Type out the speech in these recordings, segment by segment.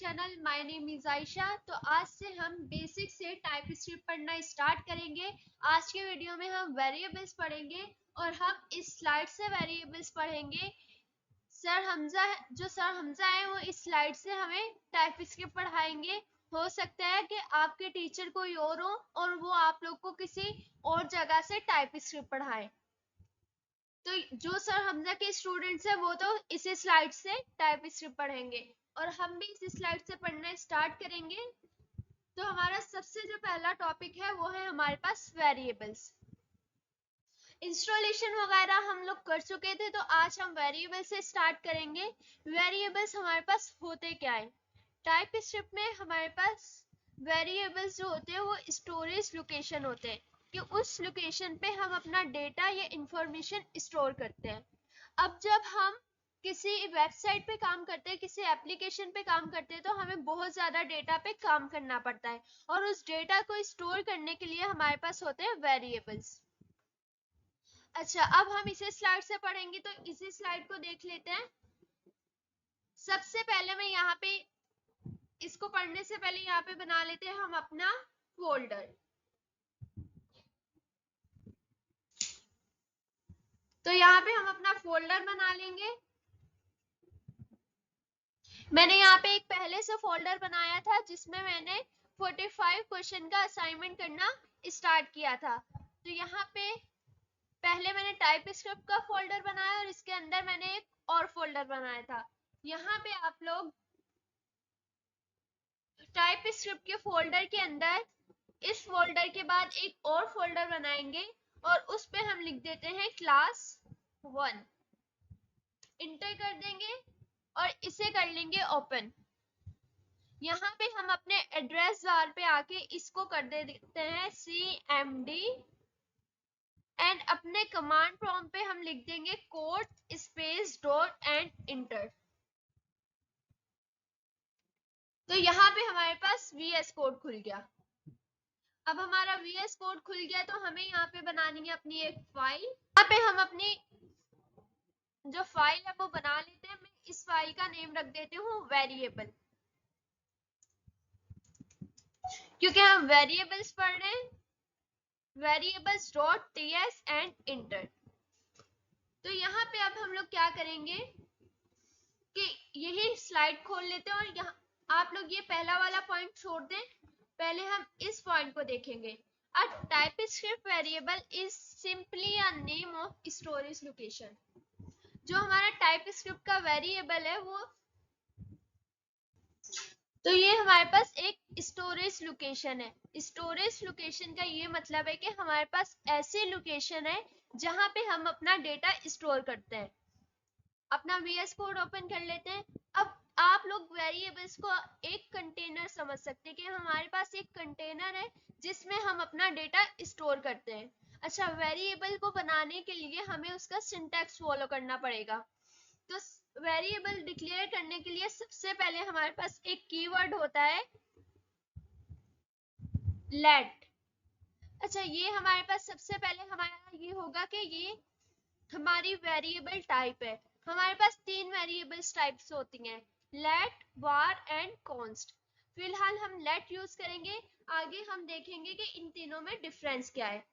Channel. My name is Ayesha. तो आज से हम बेसिक से टाइपस्क्रिप्ट पढ़ना स्टार्ट करेंगे। आज के वीडियो में हम वेरिएबल्स पढ़ेंगे और हम इस स्लाइड से वेरिएबल्स पढ़ेंगे। सर हमजा है वो इस स्लाइड से हमें टाइपस्क्रिप्ट पढ़ाएंगे। हो सकता है कि आपके टीचर कोई और हो और वो आप लोग को किसी और जगह से टाइपस्क्रिप्ट पढ़ाए। तो जो सर हमजा के स्टूडेंट्स हैं वो तो इसी स्लाइड से टाइपस्क्रिप्ट पढ़ेंगे और हम भी इसी स्लाइड से पढ़ना स्टार्ट करेंगे। तो हमारा सबसे जो पहला टॉपिक है वो है हमारे पास वेरिएबल्स। इंस्टॉलेशन वगैरह हम लोग कर चुके थे, तो आज हम वेरिएबल से स्टार्ट करेंगे। वेरिएबल्स हमारे पास होते क्या है? टाइपस्क्रिप्ट में हमारे पास वेरिएबल्स जो होते हैं वो स्टोरेज लोकेशन होते हैं कि उस लोकेशन पे हम अपना डेटा या इंफॉर्मेशन स्टोर करते हैं। अब जब हम किसी वेबसाइट पे काम करते हैं, किसी एप्लीकेशन पे काम करते हैं, तो हमें बहुत ज्यादा डेटा पे काम करना पड़ता है और उस डेटा को स्टोर करने के लिए हमारे पास होते हैं वेरिएबल्स। अच्छा, अब हम इसे स्लाइड से पढ़ेंगे, तो इसी स्लाइड को देख लेते हैं। सबसे पहले मैं यहाँ पे इसको पढ़ने से पहले यहाँ पे बना लेते हैं हम अपना फोल्डर। तो यहाँ पे हम अपना फोल्डर बना लेंगे। मैंने यहाँ पे एक पहले से फोल्डर बनाया था जिसमें मैंने 45 क्वेश्चन का असाइनमेंट करना स्टार्ट किया था। तो यहाँ पे पहले मैंने टाइपस्क्रिप्ट का फोल्डर बनाया और इसके अंदर मैंने एक और फोल्डर बनाया था। यहाँ पे आप लोग टाइपस्क्रिप्ट के फोल्डर के अंदर इस फोल्डर के बाद एक और फोल्डर बनाएंगे और उस पे हम लिख देते हैं क्लास 1, इंटर कर देंगे और इसे कर लेंगे ओपन। यहाँ पे हम अपने एड्रेस बार पे आके इसको कर देते हैं cmd एंड अपने कमांड प्रॉम्प्ट पे हम लिख देंगे code space dot and enter. तो यहाँ पे हमारे पास VS कोड खुल गया। अब हमारा VS कोड खुल गया तो हमें यहाँ पे बनानी है अपनी एक फाइल। यहाँ पे हम अपनी जो फाइल है वो बना लेते हैं। मैं इस फाइल का नेम रख देती हूँ वेरिएबल, क्योंकि हम वेरिएबल्स पढ़ रहे हैं। Variables dot TS and enter. तो यहाँ पे अब हम लोग क्या करेंगे कि यही स्लाइड खोल लेते हैं और यहाँ आप लोग ये पहला वाला पॉइंट छोड़ दें, पहले हम इस पॉइंट को देखेंगे। A typescript variable is simply a name of storage location। जो हमारा टाइपस्क्रिप्ट का वेरिएबल है वो, तो ये हमारे पास एक स्टोरेज लोकेशन है। स्टोरेज लोकेशन का ये मतलब है कि हमारे पास ऐसी लोकेशन है जहां पे हम अपना डेटा स्टोर करते हैं। अपना VS कोड ओपन कर लेते हैं। अब आप लोग वेरिएबल्स को एक कंटेनर समझ सकते हैं कि हमारे पास एक कंटेनर है जिसमें हम अपना डेटा स्टोर करते हैं। अच्छा, वेरिएबल को बनाने के लिए हमें उसका सिंटैक्स फॉलो करना पड़ेगा। तो वेरिएबल डिक्लेयर करने के लिए सबसे पहले हमारे पास एक कीवर्ड होता है लेट। अच्छा, ये हमारे पास सबसे पहले हमारा ये होगा कि ये हमारी वेरिएबल टाइप है। हमारे पास 3 वेरिएबल्स टाइप्स होती हैं, लेट, var एंड const। फिलहाल हम लेट यूज करेंगे, आगे हम देखेंगे कि इन तीनों में डिफरेंस क्या है।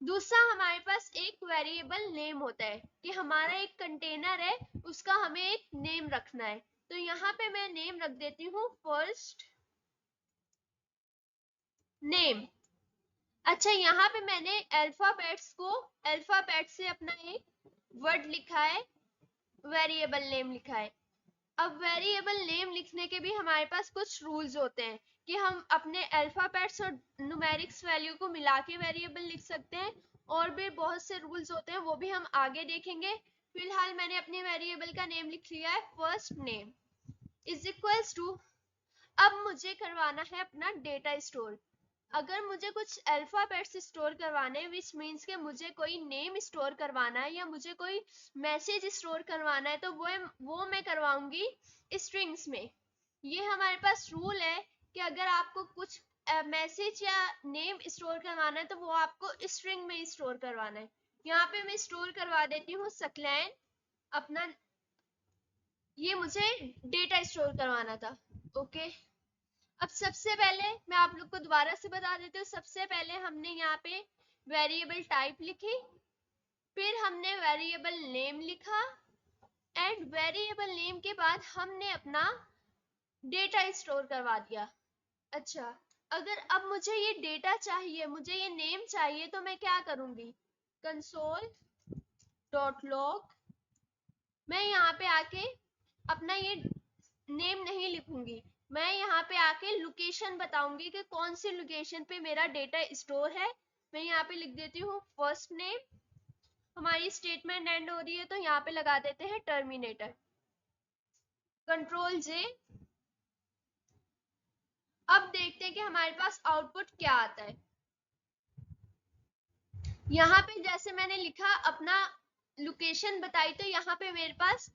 दूसरा हमारे पास एक वेरिएबल नेम होता है कि हमारा एक कंटेनर है, उसका हमें एक नेम रखना है। तो यहाँ पे मैं नेम रख देती हूँ फर्स्ट नेम। अच्छा, यहाँ पे मैंने अल्फाबेट से अपना एक वर्ड लिखा है, वेरिएबल नेम लिखा है। अब वेरिएबल नेम लिखने के भी हमारे पास कुछ रूल्स होते हैं कि हम अपने अल्फाबेट्स और न्यूमेरिक्स वैल्यू को मिला के वेरिएबल लिख सकते हैं, और भी बहुत से रूल्स होते हैं, वो भी हम आगे देखेंगे। फिलहाल मैंने अपने वेरिएबल का नेम लिख लिया है first name is equals to. अब मुझे करवाना है अपना डेटा स्टोर। अगर मुझे कुछ अल्फाबेट्स स्टोर करवाने, विच मीन्स के मुझे कोई नेम स्टोर करवाना है या मुझे कोई मैसेज स्टोर करवाना है, तो वो मैं करवाऊंगी स्ट्रिंग्स में। ये हमारे पास रूल है कि अगर आपको कुछ मैसेज या नेम स्टोर करवाना है तो वो आपको स्ट्रिंग में स्टोर करवाना है। यहाँ पे मैं स्टोर करवा देती हूँ सकलैन अपना, ये मुझे डेटा स्टोर करवाना था। ओके, अब सबसे पहले मैं आप लोग को दोबारा से बता देती हूँ। सबसे पहले हमने यहाँ पे वेरिएबल टाइप लिखी, फिर हमने वेरिएबल नेम लिखा, एंड वेरिएबल नेम के बाद हमने अपना डेटा स्टोर करवा दिया। अच्छा, अगर अब मुझे ये डेटा चाहिए, मुझे ये नेम चाहिए, तो मैं क्या करूंगी, कंसोल डॉट लॉग, मैं यहाँ पे आके अपना ये नेम नहीं लिखूंगी, मैं यहाँ पे आके लोकेशन बताऊंगी कि कौन सी लोकेशन पे मेरा डेटा स्टोर है। मैं यहाँ पे लिख देती हूँ फर्स्ट नेम, हमारी स्टेटमेंट एंड हो रही है तो यहाँ पे लगा देते हैं टर्मिनेटर, कंट्रोल जे। अब देखते हैं कि हमारे पास आउटपुट क्या आता है। यहाँ पे जैसे मैंने लिखा अपना लोकेशन बताई, तो यहाँ पे मेरे पास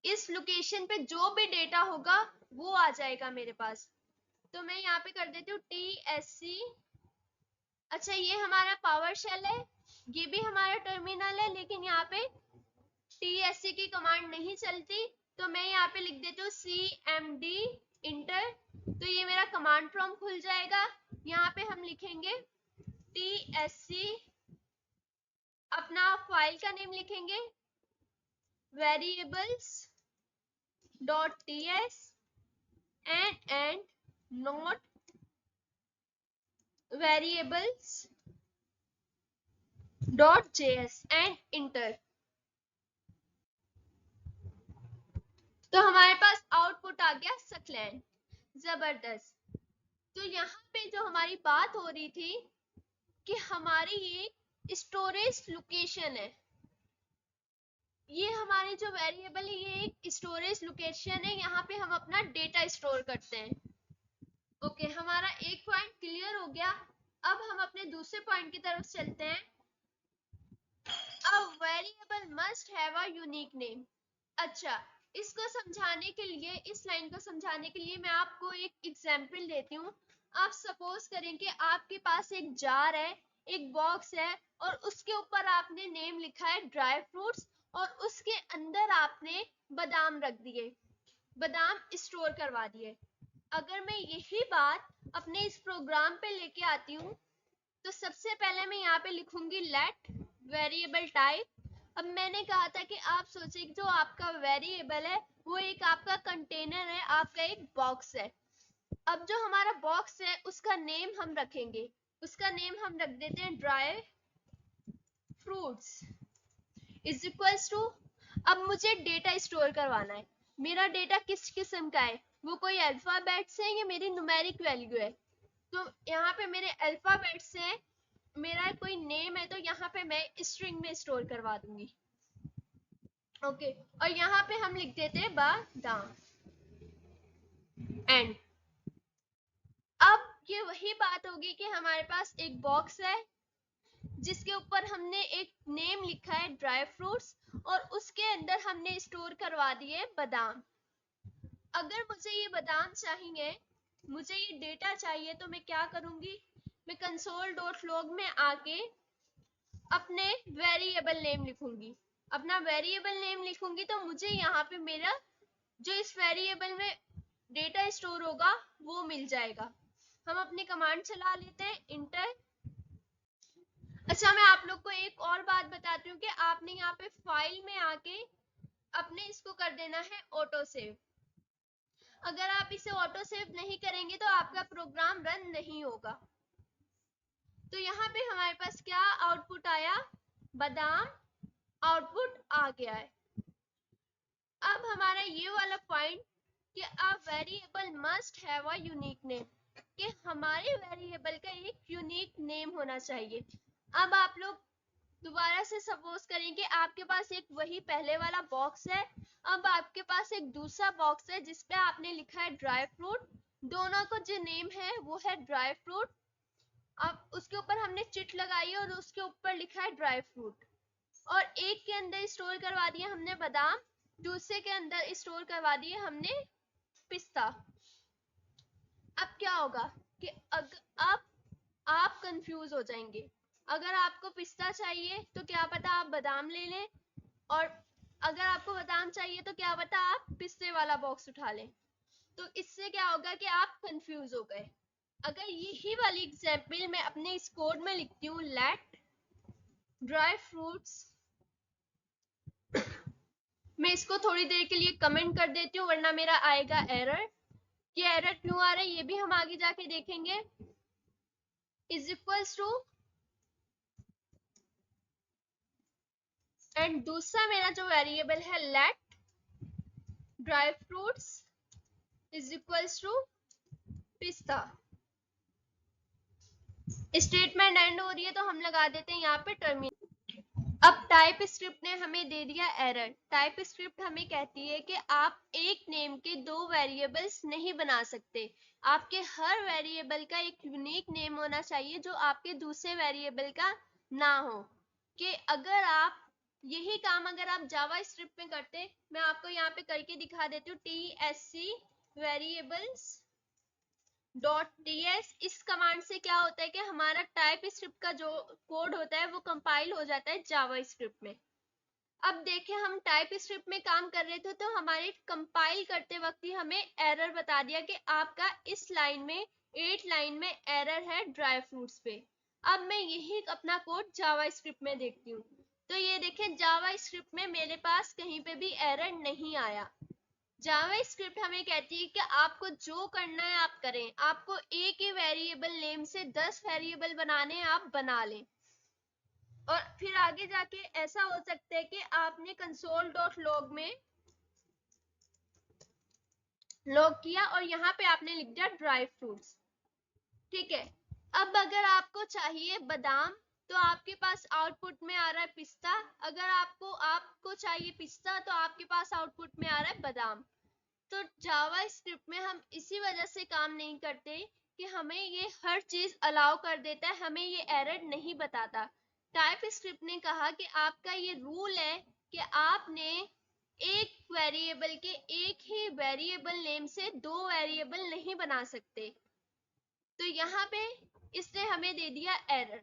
इस लोकेशन पे जो भी डेटा होगा वो आ जाएगा मेरे पास। तो मैं यहाँ पे कर देती हूँ TSC। अच्छा, ये हमारा पावर शेल है, ये भी हमारा टर्मिनल है, लेकिन यहाँ पे TSC की कमांड नहीं चलती, तो मैं यहाँ पे लिख देती हूँ CMD इंटर, तो ये मेरा कमांड प्रॉम्प्ट खुल जाएगा। यहाँ पे हम लिखेंगे TSC, अपना फाइल का नेम लिखेंगे variables dot TS and not variables dot JS and enter. तो हमारे पास आउटपुट आ गया सक्लेन, जबरदस्त। तो यहाँ पे जो हमारी बात हो रही थी कि हमारी ये स्टोरेज लोकेशन है, ये हमारी जो वेरिएबल है ये एक स्टोरेज लोकेशन है, यहाँ पे हम अपना डेटा स्टोर करते हैं। ओके, हमारा एक पॉइंट क्लियर हो गया। अब हम अपने दूसरे पॉइंट की तरफ चलते हैं। A variable must have a unique name। अच्छा, इसको समझाने के लिए, इस लाइन को समझाने के लिए मैं आपको एक एग्जांपल देती हूँ। आप सपोज करें कि आपके पास एक जार है, एक बॉक्स है, और उसके ऊपर आपने नेम लिखा है ड्राई फ्रूट्स, और उसके अंदर आपने बादाम रख दिए, बादाम स्टोर करवा दिए। अगर मैं यही बात अपने इस प्रोग्राम पे लेके आती हूँ, तो सबसे पहले मैं यहाँ पे लिखूंगी लेट वेरिएबल टाइप। अब मैंने कहा था कि आप सोचे जो आपका वेरिएबल है वो एक आपका कंटेनर है, आपका एक बॉक्स है। अब जो हमारा बॉक्स है उसका नेम हम रखेंगे, उसका नेम हम रख देते हैं dry fruits is equals to, अब मुझे डेटा स्टोर करवाना है। मेरा डेटा किस किस्म का है, वो कोई अल्फाबेट्स है या मेरी न्यूमेरिक वैल्यू है। तो यहाँ पे मेरे अल्फाबेट्स हैं, मेरा कोई नेम है, तो यहाँ पे मैं स्ट्रिंग में स्टोर करवा दूंगी। ओके, और यहाँ पे हम लिख देते हैं बादाम एंड। अब ये वही बात होगी कि हमारे पास एक बॉक्स है जिसके ऊपर हमने एक नेम लिखा है ड्राई फ्रूट्स, और उसके अंदर हमने स्टोर करवा दिए बादाम। अगर मुझे ये बादाम चाहिए, मुझे ये डेटा चाहिए, तो मैं क्या करूंगी, मैं कंसोल डॉट लॉग में आके अपने वेरिएबल नेम लिखूंगी, अपना वेरिएबल नेम लिखूंगी, तो मुझे यहाँ पे मेरा जो इस वेरिएबल में डेटा स्टोर होगा वो मिल जाएगा। हम अपनी कमांड चला लेते हैं इंटर। अच्छा, मैं आप लोग को एक और बात बताती हूँ कि आपने यहाँ पे फाइल में आके अपने इसको कर देना है ऑटो सेव। अगर आप इसे ऑटो सेव नहीं करेंगे तो आपका प्रोग्राम रन नहीं होगा। तो यहाँ पे हमारे पास क्या आउटपुट आया, बादाम आउटपुट आ गया है। अब हमारा ये वाला पॉइंट कि a variable must have a unique name, कि हमारे वेरिएबल का एक यूनिक नेम होना चाहिए। अब आप लोग दोबारा से सपोज करें कि आपके पास एक वही पहले वाला बॉक्स है, अब आपके पास एक दूसरा बॉक्स है जिसपे आपने लिखा है ड्राई फ्रूट, दोनों को जो नेम है वो है ड्राई फ्रूट। अब उसके ऊपर हमने चिट लगाई और उसके ऊपर लिखा है ड्राई फ्रूट, और एक के अंदर स्टोर करवा दिया हमने बादाम, दूसरे के अंदर स्टोर करवा दिए हमने पिस्ता। अब क्या होगा कि अब आप कंफ्यूज हो जाएंगे। अगर आपको पिस्ता चाहिए तो क्या पता आप बादाम ले लें, और अगर आपको बादाम चाहिए तो क्या पता आप पिस्ते वाला बॉक्स उठा लें। तो इससे क्या होगा कि आप कंफ्यूज हो गए। अगर यही वाली एग्जाम्पल मैं अपने इस कोड में लिखती हूँ, लेट ड्राई फ्रूट्स, मैं इसको थोड़ी देर के लिए कमेंट कर देती हूँ वरना मेरा आएगा एरर। ये एरर क्यों आ रहा है ये भी हम आगे जाके देखेंगे। इज इक्वल्स टू, एंड दूसरा मेरा जो वेरिएबल है let dry fruits is equals to पिस्ता। स्टेटमेंट एंड हो रही है तो हम लगा देते हैं यहाँ पे टर्मिनल। अब टाइप स्क्रिप्ट ने हमें दे दिया एरर। टाइप स्क्रिप्ट हमें कहती है कि आप एक नेम के दो वेरिएबल्स नहीं बना सकते। आपके हर वेरिएबल का एक यूनिक नेम होना चाहिए जो आपके दूसरे वेरिएबल का ना हो। कि अगर आप यही काम अगर आप जावा स्क्रिप्ट में करते, मैं आपको यहाँ पे करके दिखा देती हूँ। TSC वेरिएबल्स .ts, इस कमांड से क्या होता है कि हमारा टाइप स्क्रिप्ट का जो कोड होता है वो कंपाइल हो जाता है जावा स्क्रिप्ट में। अब देखें हम टाइप स्क्रिप्ट में काम कर रहे थे तो हमारे कंपाइल करते वक्त ही हमें एरर बता दिया कि आपका इस लाइन में 8 लाइन में एरर है ड्राई फ्रूट्स पे। अब मैं यही अपना कोड जावा स्क्रिप्ट में देखती हूँ तो ये देखें जावा स्क्रिप्ट में मेरे पास कहीं पे भी एरर नहीं आया। जावा स्क्रिप्ट हमें कहती है कि आपको जो करना है आप करें। आपको एक ही वेरिएबल नेम से 10 वेरिएबल बनाने हैं, आप बना लें। और फिर आगे जाके ऐसा हो सकता है कि आपने console.log में लॉग किया और यहाँ पे आपने लिख दिया ड्राई फ्रूट्स। ठीक है, अब अगर आपको चाहिए बादाम तो आपके पास आउटपुट में आ रहा है पिस्ता। अगर आपको चाहिए पिस्ता तो आपके पास आउटपुट में आ रहा है बादाम। तो जावा स्क्रिप्ट में हम इसी वजह से काम नहीं करते कि हमें ये हर चीज अलाउ कर देता है, हमें ये एरर नहीं बताता। टाइप स्क्रिप्ट ने कहा कि आपका ये रूल है कि आपने एक वेरिएबल के एक ही वेरिएबल नेम से दो वेरिएबल नहीं बना सकते। तो यहाँ पे इसने हमें दे दिया एरर।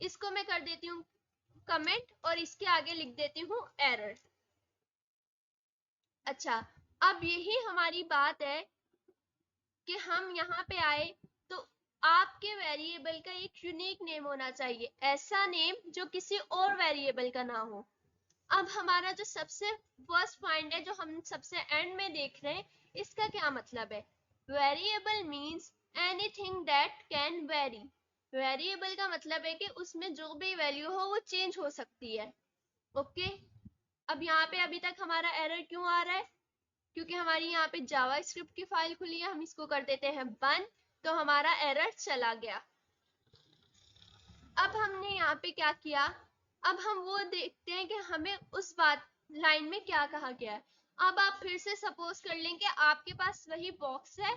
इसको मैं कर देती हूँ कमेंट और इसके आगे लिख देती हूँ एरर। अच्छा, अब यही हमारी बात है कि हम यहाँ पे आए तो आपके वेरिएबल का एक यूनिक नेम होना चाहिए, ऐसा नेम जो किसी और वेरिएबल का ना हो। अब हमारा जो सबसे फर्स्ट पॉइंट है जो हम सबसे एंड में देख रहे हैं, इसका क्या मतलब है। Variable means anything that can very. Variable का मतलब है कि उसमें जो भी वैल्यू हो वो चेंज हो सकती है। ओके, अब यहाँ पे अभी तक हमारा एरर क्यों आ रहा है, क्योंकि हमारी यहाँ पे जावा स्क्रिप्ट की फाइल खुली है। हम इसको कर देते हैं बंद तो हमारा एरर चला गया। अब हमने यहाँ पे क्या किया, अब हम वो देखते हैं कि हमें उस बात लाइन में क्या कहा गया है। अब आप फिर से सपोज कर लें कि आपके पास वही बॉक्स है,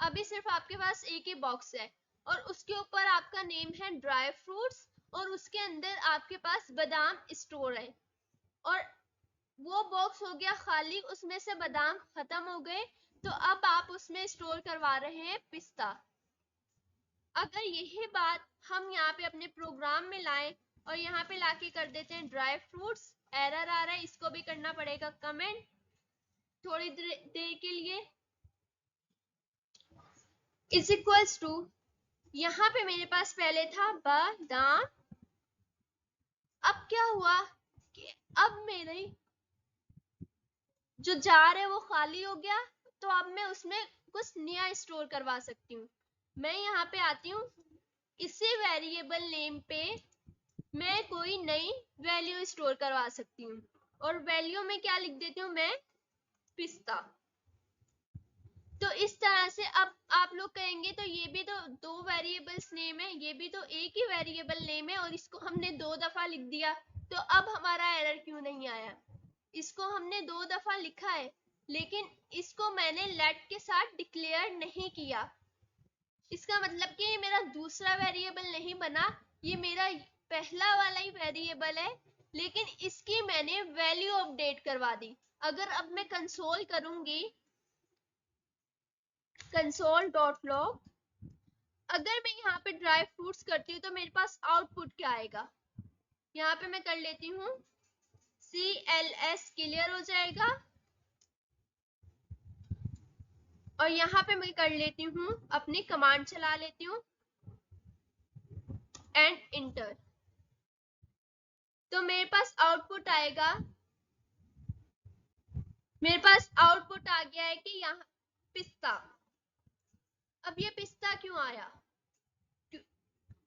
अभी सिर्फ आपके पास एक ही बॉक्स है और उसके ऊपर आपका नेम है ड्राई फ्रूट्स और उसके अंदर आपके पास बादाम स्टोर है और वो बॉक्स हो गया खाली, उसमें से बादाम खत्म हो गए तो अब आप उसमें स्टोर करवा रहे हैं पिस्ता। अगर यही बात हम यहाँ पे अपने प्रोग्राम में लाएं और यहाँ पे लाके कर देते हैं ड्राई फ्रूट्स, एरर आ रहा है, इसको भी करना पड़ेगा कमेंट थोड़ी देर के लिए। इज इक्वल्स टू, यहाँ पे मेरे पास पहले था बादाम। अब क्या हुआ कि अब मेरे जो जार है वो खाली हो गया तो अब मैं उसमें कुछ नया स्टोर करवा सकती हूँ। मैं यहाँ पे आती हूँ, इसी वेरिएबल नेम पे मैं कोई नई वैल्यू स्टोर करवा सकती हूँ और वैल्यू में क्या लिख देती हूँ मैं, पिस्ता। तो इस तरह से अब आप लोग कहेंगे तो ये भी तो दो वेरिएबल्स नेम है, ये भी तो एक ही वेरिएबल नेम है और इसको हमने दो दफा लिख दिया तो अब हमारा एरर क्यों नहीं आया। इसको हमने दो दफा लिखा है लेकिन इसको मैंने लेट के साथ डिक्लेयर नहीं किया। इसका मतलब कि ये मेरा दूसरा वेरिएबल नहीं बना, ये मेरा पहला वाला ही वेरिएबल है लेकिन इसकी मैंने वैल्यू अपडेट करवा दी। अगर अब मैं कंसोल करूंगी console.log, अगर मैं यहाँ पे ड्राई फ्रूट्स करती हूँ तो मेरे पास आउटपुट क्या आएगा। यहाँ पे मैं कर लेती हूँ CLS, क्लियर हो जाएगा। और यहाँ पे मैं कर लेती हूँ, अपनी कमांड चला लेती हूँ एंड इंटर। तो मेरे पास आउटपुट आएगा, मेरे पास आउटपुट आ गया है कि यहाँ पिस्ता। अब ये पिस्ता क्यों आया?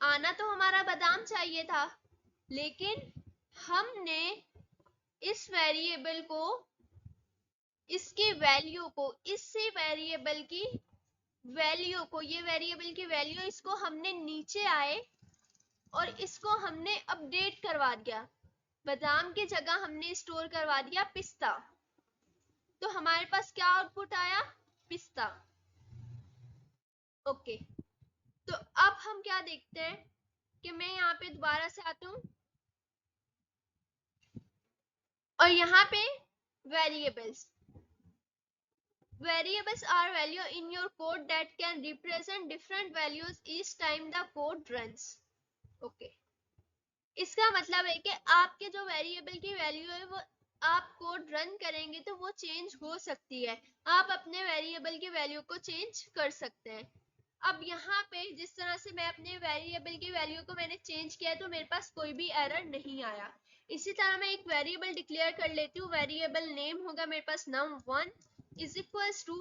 आना तो हमारा बादाम चाहिए था, लेकिन हमने इस वेरिएबल को, इसकी वैल्यू को, इससे वेरिएबल की वैल्यू को, ये वेरिएबल की वैल्यू, इसको हमने नीचे आए और इसको हमने अपडेट करवा दिया। बादाम की जगह हमने स्टोर करवा दिया पिस्ता। तो हमारे पास क्या आउटपुट आया? पिस्ता। ओके, तो अब हम क्या देखते हैं कि मैं यहाँ पे दोबारा से आता हूँ और यहाँ पे variables are value in your code that can represent different values each time the code runs. Okay, इसका मतलब है कि आपके जो वेरिएबल की वैल्यू है वो आप कोड रन करेंगे तो वो चेंज हो सकती है। आप अपने वेरिएबल की वैल्यू को चेंज कर सकते हैं। अब यहाँ पे जिस तरह से मैं अपने वेरिएबल की वैल्यू को मैंने चेंज किया तो मेरे पास कोई भी एरर नहीं आया। इसी तरह मैं एक वेरिएबल डिक्लेयर कर लेती हूँ। वेरिएबल नेम होगा मेरे पास num1 इज इक्वल्स टू,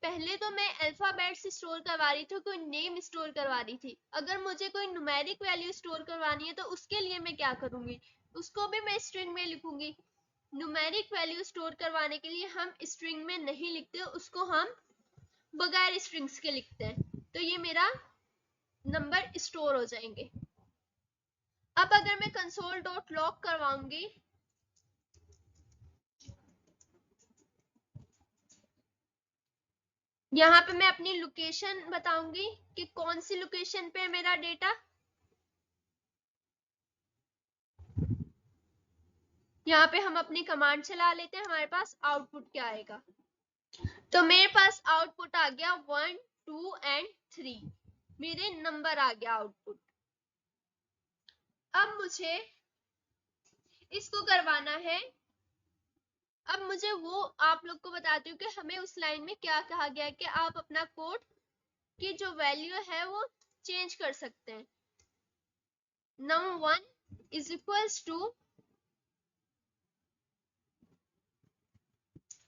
पहले तो मैं अल्फाबेट से स्टोर करवा रही थी, कोई नेम स्टोर करवा रही थी। अगर मुझे कोई न्यूमेरिक वैल्यू स्टोर करवानी है तो उसके लिए मैं क्या करूंगी, उसको भी मैं स्ट्रिंग में लिखूंगी। न्यूमेरिक वैल्यू स्टोर करवाने के लिए हम स्ट्रिंग में नहीं लिखते, उसको हम बगैर स्ट्रिंग्स के लिखते हैं, तो ये मेरा नंबर स्टोर हो जाएंगे। अब अगर मैं console.log करवाऊंगी, यहाँ पे मैं अपनी लोकेशन बताऊंगी कि कौन सी लोकेशन पे है मेरा डेटा। यहाँ पे हम अपनी कमांड चला लेते हैं, हमारे पास आउटपुट क्या आएगा। तो मेरे पास आउटपुट आ गया 1, 2 एंड 3, मेरे नंबर आ गया आउटपुट। अब मुझे इसको करवाना है, अब मुझे वो आप लोग को बताती हूँ कि हमें उस लाइन में क्या कहा गया है कि आप अपना कोड की जो वैल्यू है वो चेंज कर सकते हैं। num1 इज इक्वल्स टू,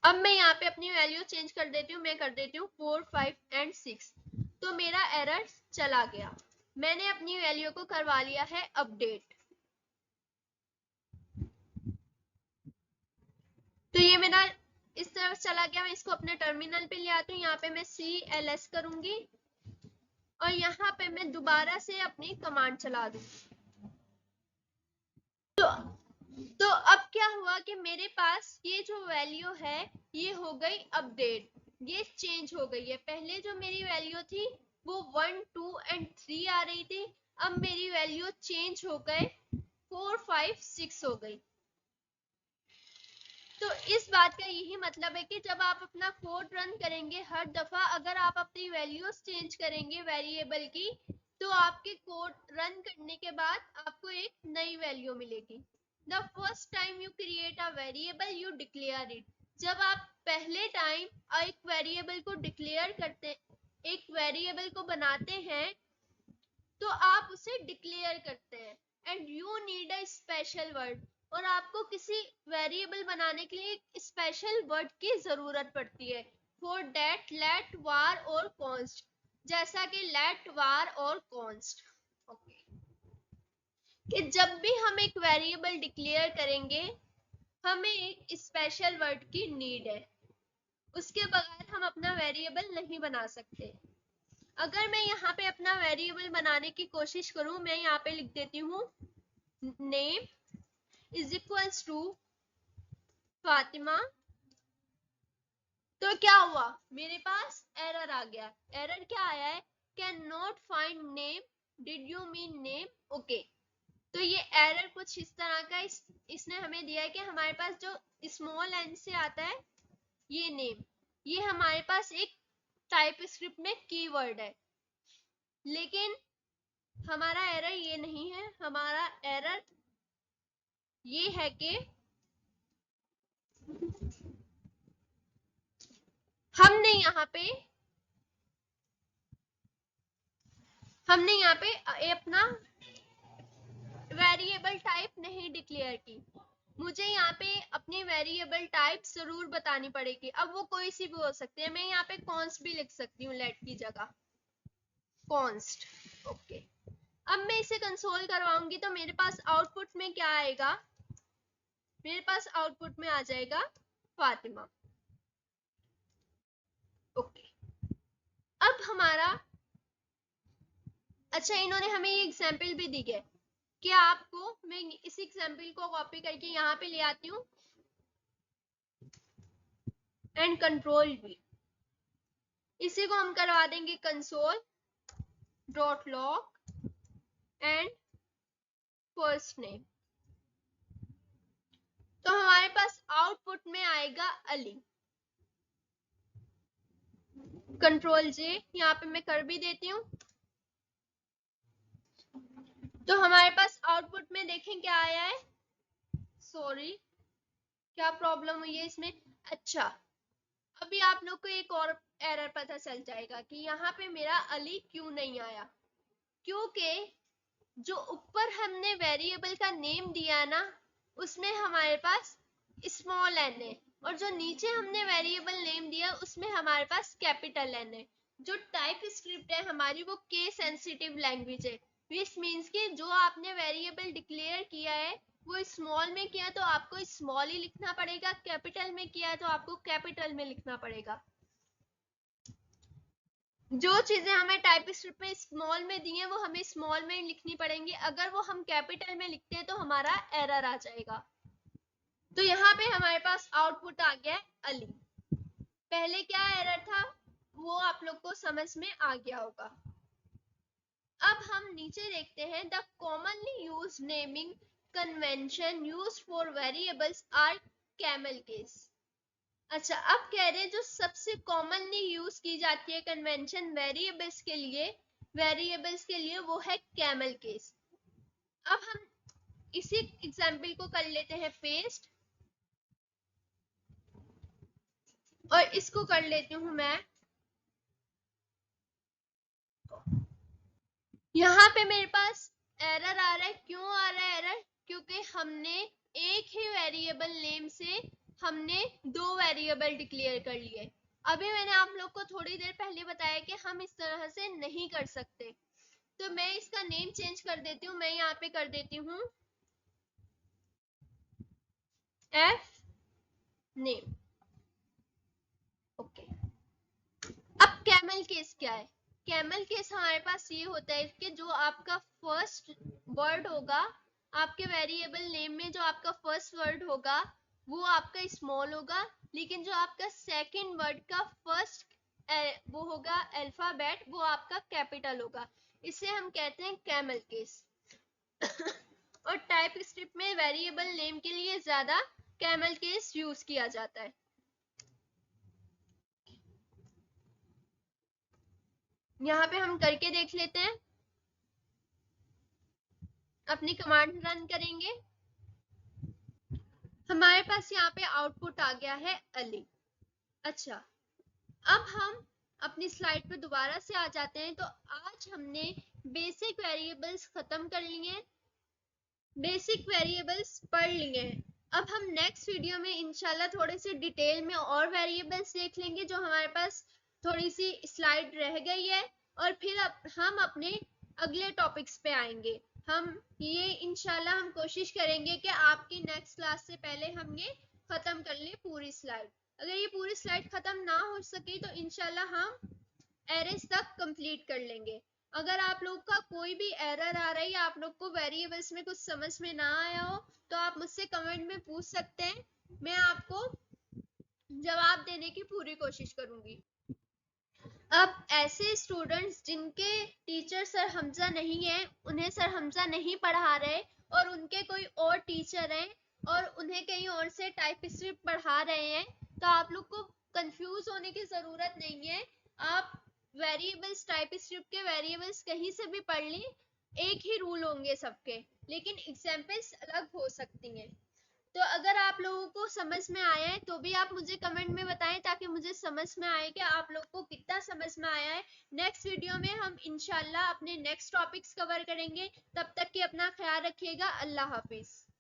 अब मैं यहाँ पे अपनी वैल्यू चेंज कर देती हूँ, मैं कर देती हूँ 4, 5 एंड 6। तो मेरा एरर चला गया, मैंने अपनी वैल्यू को करवा लिया है अपडेट। तो ये मेरा इस तरफ चला गया। मैं इसको अपने टर्मिनल पे ले आती हूँ, यहाँ पे मैं CLS करूंगी और यहाँ पे मैं दोबारा से अपनी कमांड चला दूंगी। तो अब क्या हुआ कि मेरे पास ये जो वैल्यू है ये हो गई अपडेट, ये चेंज हो गई है। पहले जो मेरी वैल्यू थी वो 1, 2 एंड 3 आ रही थी, अब मेरी वैल्यू चेंज हो गए 4, 5, 6 हो गई। तो इस बात का यही मतलब है कि जब आप अपना कोड रन करेंगे, हर दफा अगर आप अपनी वैल्यूज चेंज करेंगे वेरिएबल की, तो आपके कोड रन करने के बाद आपको एक नई वैल्यू मिलेगी। The first time you create a variable, you declare it. जब आप पहले टाइम एक वेरिएबल को डिक्लेयर करते, एक वेरिएबल को बनाते हैं, तो आप उसे डिक्लेयर करते हैं। And you need a special word, और आपको किसी वेरिएबल बनाने के लिए एक स्पेशल वर्ड की जरूरत पड़ती है। फॉर दैट लेट, वार और कॉन्स्ट, जैसा कि लेट, वार और कॉन्स्ट। ओके, कि जब भी हम एक वेरिएबल डिक्लेयर करेंगे हमें एक स्पेशल वर्ड की नीड है, उसके बगैर हम अपना वेरिएबल नहीं बना सकते। अगर मैं यहाँ पे अपना वेरिएबल बनाने की कोशिश करूं, मैं यहाँ पे लिख देती हूँ name is equals to Fatima, तो क्या हुआ, मेरे पास एरर आ गया। एरर क्या आया है, can not find name, did you mean name. Okay, तो ये एरर कुछ इस तरह का इसने हमें दिया है कि हमारे पास जो स्मॉल एन से आता है ये नेम, ये हमारे पास एक टाइप स्क्रिप्ट में कीवर्ड है, लेकिन हमारा एरर ये नहीं है। हमारा एरर ये है कि हमने यहाँ पे हमने यहाँ पे अपना वेरिएबल टाइप नहीं डिक्लेयर की, मुझे यहाँ पे अपनी वेरिएबल टाइप जरूर बतानी पड़ेगी। अब वो कोई सी भी हो सकती है, मैं यहाँ पे कॉन्स्ट भी लिख सकती हूँ लेट की जगह, कॉन्स्ट। ओके, अब मैं इसे कंसोल करवाऊंगी तो मेरे पास आउटपुट में क्या आएगा, मेरे पास आउटपुट में आ जाएगा फातिमा। ओके, अब हमारा, अच्छा इन्होंने हमें ये एग्जाम्पल भी दी है कि आपको, मैं इस एग्जाम्पल को कॉपी करके यहाँ पे ले आती हूँ एंड कंट्रोल भी, इसी को हम करवा देंगे console dot log and first name. तो हमारे पास आउटपुट में आएगा अली। कंट्रोल जे यहाँ पे मैं कर भी देती हूँ, तो हमारे पास आउटपुट में देखें क्या आया है। सॉरी, क्या प्रॉब्लम हुई है इसमें। अच्छा, अभी आप लोग को एक और एरर पता चल जाएगा कि यहाँ पे मेरा अली क्यों नहीं आया, क्योंकि जो ऊपर हमने वेरिएबल का नेम दिया है ना, उसमें हमारे पास स्मॉल एन है, और जो नीचे हमने वेरिएबल नेम दिया उसमें हमारे पास कैपिटल एन है। जो टाइप स्क्रिप्ट है हमारी वो केस सेंसिटिव लैंग्वेज है, विच मीन्स कि जो आपने वेरिएबल डिक्लेयर किया है वो स्मॉल में किया तो आपको स्मॉल ही लिखना पड़ेगा, कैपिटल में किया है तो आपको कैपिटल में लिखना पड़ेगा। जो चीजें हमें टाइप स्क्रिप्ट में स्मॉल में दी हैं वो हमें स्मॉल में लिखनी पड़ेंगी, अगर वो हम कैपिटल में लिखते हैं तो हमारा एरर आ जाएगा। तो यहाँ पे हमारे पास आउटपुट आ गया अली। पहले क्या एरर था वो आप लोग को समझ में आ गया होगा। अब हम नीचे देखते हैं, the commonly use naming convention use for variables are camel case. अच्छा, अब कह रहे हैं जो सबसे कॉमनली यूज की जाती है कन्वेंशन वेरिएबल्स के लिए वो है कैमल केस। अब हम इसी एग्जाम्पल को कर लेते हैं पेस्ट, और इसको कर लेती हूँ मैं, यहाँ पे मेरे पास एरर आ रहा है। क्यों आ रहा है एरर, क्योंकि हमने एक ही वेरिएबल नेम से हमने दो वेरिएबल डिक्लेयर कर लिए। अभी मैंने आप लोग को थोड़ी देर पहले बताया कि हम इस तरह से नहीं कर सकते, तो मैं इसका नेम चेंज कर देती हूँ। मैं यहाँ पे कर देती हूँ एफ नेम। ओके, अब कैमल केस क्या है। कैमल केस हमारे पास ये होता है कि जो आपका फर्स्ट वर्ड होगा आपके वेरिएबल नेम में, जो आपका फर्स्ट वर्ड होगा वो आपका स्मॉल होगा, लेकिन जो आपका सेकंड वर्ड का फर्स्ट वो होगा अल्फाबेट, वो आपका कैपिटल होगा। इसे हम कहते हैं कैमल केस। और टाइप स्क्रिप्ट में वेरिएबल नेम के लिए ज्यादा कैमल केस यूज किया जाता है। यहाँ पे हम करके देख लेते हैं, अपनी कमांड रन करेंगे, हमारे पास यहाँ पे आउटपुट आ गया है अली। अच्छा, अब हम अपनी स्लाइड पे दोबारा से आ जाते हैं। तो आज हमने बेसिक वेरिएबल्स खत्म कर लिए, बेसिक वेरिएबल्स पढ़ लिए हैं। अब हम नेक्स्ट वीडियो में इंशाल्लाह थोड़े से डिटेल में और वेरिएबल्स देख लेंगे, जो हमारे पास थोड़ी सी स्लाइड रह गई है, और फिर हम अपने अगले टॉपिक्स पे आएंगे। हम ये इंशाल्लाह हम कोशिश करेंगे कि आपकी नेक्स्ट क्लास से पहले हम ये खत्म कर ले पूरी स्लाइड। अगर ये पूरी स्लाइड खत्म ना हो सकी तो इंशाल्लाह हम एरेस तक कंप्लीट कर लेंगे। अगर आप लोग का कोई भी एरर आ रही है, आप लोग को वेरिएबल्स में कुछ समझ में ना आया हो, तो आप मुझसे कमेंट में पूछ सकते हैं, मैं आपको जवाब देने की पूरी कोशिश करूंगी। अब ऐसे स्टूडेंट्स जिनके टीचर सर हमजा नहीं है, उन्हें सर हमजा नहीं पढ़ा रहे, और उनके कोई और टीचर हैं और उन्हें कहीं और से टाइप स्क्रिप्ट पढ़ा रहे हैं, तो आप लोग को कंफ्यूज होने की जरूरत नहीं है। आप वेरिएबल्स, टाइप स्क्रिप्ट के वेरिएबल्स कहीं से भी पढ़ लें, एक ही रूल होंगे सबके, लेकिन एग्जाम्पल्स अलग हो सकती हैं। तो अगर आप लोगों को समझ में आया है तो भी आप मुझे कमेंट में बताएं, ताकि मुझे समझ में आए कि आप लोग को कितना समझ में आया है। नेक्स्ट वीडियो में हम इंशाल्लाह अपने नेक्स्ट टॉपिक्स कवर करेंगे। तब तक के अपना ख्याल रखिएगा। अल्लाह हाफिज।